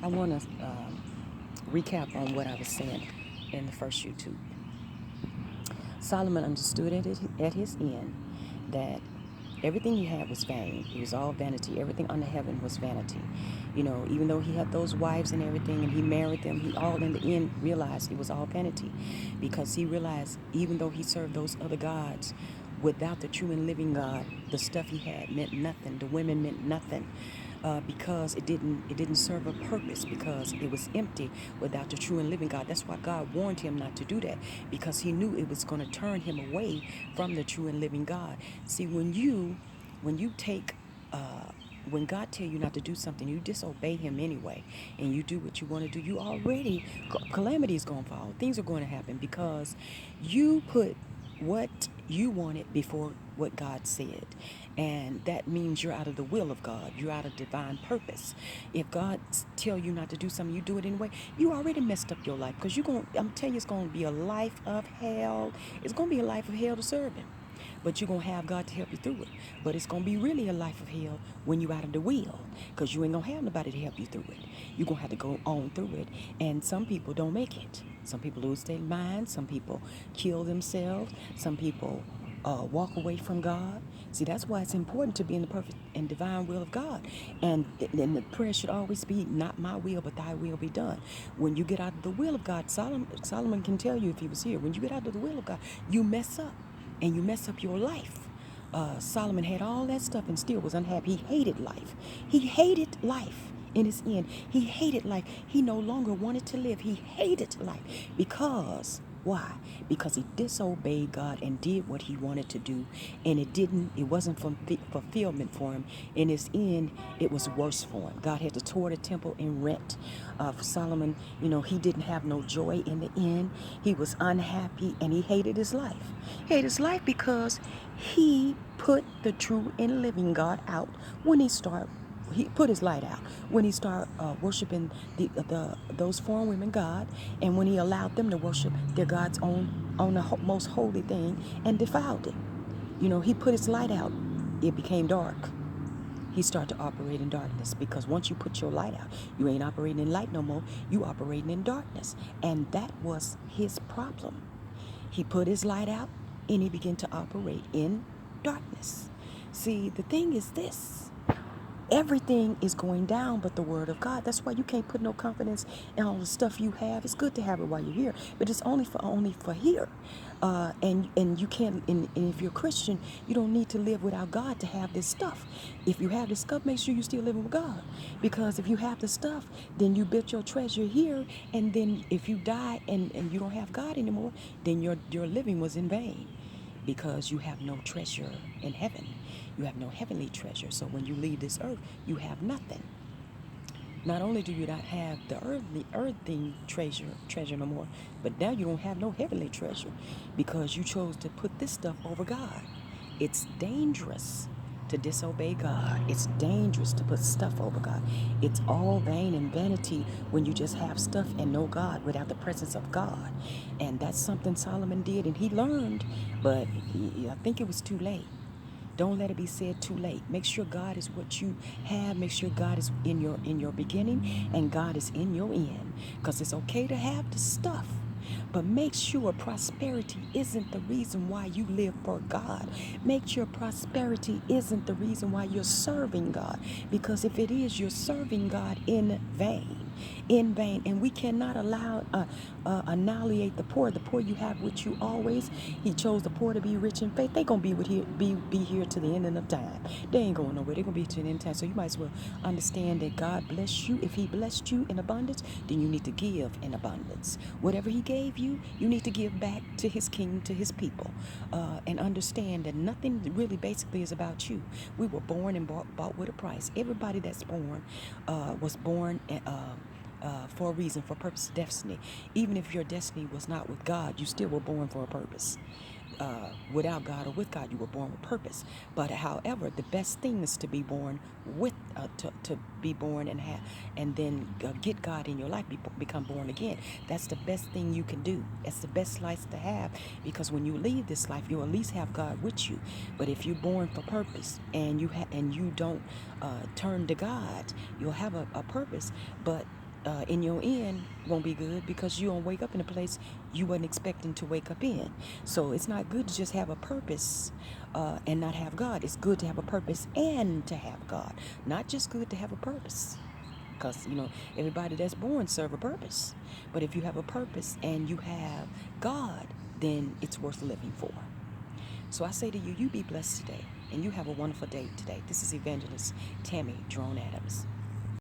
I want to recap on what I was saying in the first YouTube. Solomon understood at his end that everything he had was vain. It was all vanity. Everything under heaven was vanity. You know, even though he had those wives and everything and he married them, he all in the end realized it was all vanity, because he realized even though he served those other gods, without the true and living God, the stuff he had meant nothing. The women meant nothing. Because it didn't serve a purpose, because it was empty without the true and living God. That's why God warned him not to do that, because he knew it was going to turn him away from the true and living God. See, when you take when God tell you not to do something, you disobey him anyway, and you do what you want to do, you already, calamity is going to fall. Things are going to happen because you put what you wanted before what God said. And that means you're out of the will of God. You're out of divine purpose. If God tell you not to do something, you do it anyway, you already messed up your life, because I'm telling you, it's going to be a life of hell. It's going to be a life of hell to serve him. But you're going to have God to help you through it. But it's going to be really a life of hell when you're out of the will, because you ain't going to have nobody to help you through it. You're going to have to go on through it. And some people don't make it. Some people lose their mind. Some people kill themselves. Some people walk away from God. See, that's why it's important to be in the perfect and divine will of God. And the prayer should always be, not my will, but thy will be done. When you get out of the will of God, Solomon can tell you if he was here, when you get out of the will of God, you mess up, and you mess up your life. Solomon had all that stuff and still was unhappy. He hated life. He hated life in his end. He hated life. He no longer wanted to live. He hated life because why? Because he disobeyed God and did what he wanted to do, and it wasn't fulfillment for him. In his end, it was worse for him. God had to tore the temple in rent. For Solomon, he didn't have no joy in the end. He was unhappy and he hated his life. He hated his life because he put the true and living God out when he put his light out when he started worshiping those foreign women God, and when he allowed them to worship their gods on the most holy thing and defiled it. He put his light out. It became dark. He started to operate in darkness, because once you put your light out, you ain't operating in light no more. You operating in darkness, and that was his problem. He put his light out and he began to operate in darkness. See, the thing is this: everything is going down but the word of God. That's why you can't put no confidence in all the stuff you have. It's good to have it while you're here, but it's only for here. And you can't. And if you're a Christian, you don't need to live without God to have this stuff. If you have this stuff, make sure you're still living with God, because if you have the stuff, then you built your treasure here, and then if you die and you don't have God anymore, then your living was in vain, because you have no treasure in heaven. You have no heavenly treasure. So when you leave this earth, you have nothing. Not only do you not have the earthly treasure no more, but now you don't have no heavenly treasure, because you chose to put this stuff over God. It's dangerous to disobey God. It's dangerous to put stuff over God. It's all vain and vanity when you just have stuff and no God without the presence of God. And that's something Solomon did, and he learned, but I think it was too late. Don't let it be said too late. Make sure God is what you have. Make sure God is in your beginning and God is in your end. Because it's okay to have the stuff, but make sure prosperity isn't the reason why you live for God. Make sure prosperity isn't the reason why you're serving God. Because if it is, you're serving God in vain. In vain. And we cannot allow annihilate the poor. The poor you have with you always. He chose the poor to be rich in faith. They gonna be here to the end of time. They ain't going nowhere. They're gonna be to the end of time. So you might as well understand that God bless you. If he blessed you in abundance, then you need to give in abundance. Whatever he gave you, you need to give back to his kingdom, to his people, and understand that nothing really basically is about you. We were born and bought with a price. Everybody that's born was born for a reason, for purpose, destiny. Even if your destiny was not with God, you still were born for a purpose. Without God or with God, you were born with purpose. But however, the best thing is to be born with, to be born and then get God in your life, become born again. That's the best thing you can do. That's the best life to have, because when you leave this life, you'll at least have God with you. But if you're born for purpose and you don't turn to God, you'll have a purpose, but in your end won't be good because you don't wake up in a place you wasn't expecting to wake up in. So it's not good to just have a purpose and not have God. It's good to have a purpose and to have God. Not just good to have a purpose. Because, everybody that's born serve a purpose. But if you have a purpose and you have God, then it's worth living for. So I say to you, you be blessed today. And you have a wonderful day today. This is Evangelist Tammy Drone Adams.